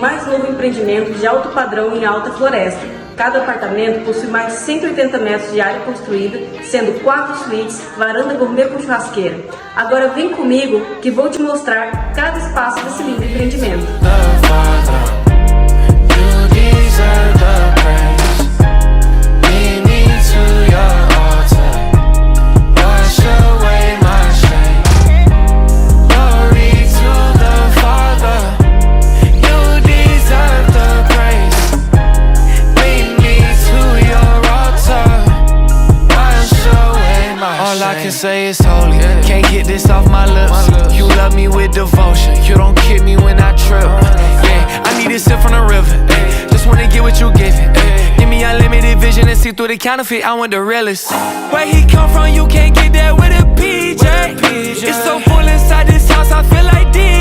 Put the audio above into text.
mais novo empreendimento de alto padrão em Alta Floresta. Cada apartamento possui mais de 180 metros de área construída, sendo 4 suítes, varanda gourmet com churrasqueira. Agora vem comigo que vou te mostrar cada espaço desse lindo empreendimento. Say it's holy, can't get this off my lips. You love me with devotion, you don't kick me when I trip. Yeah, I need a sip from the river, just wanna get what you giving. Give me unlimited vision and see through the counterfeit, I want the realest. Where he come from, you can't get that with a PJ. It's so full inside this house, I feel like DJ.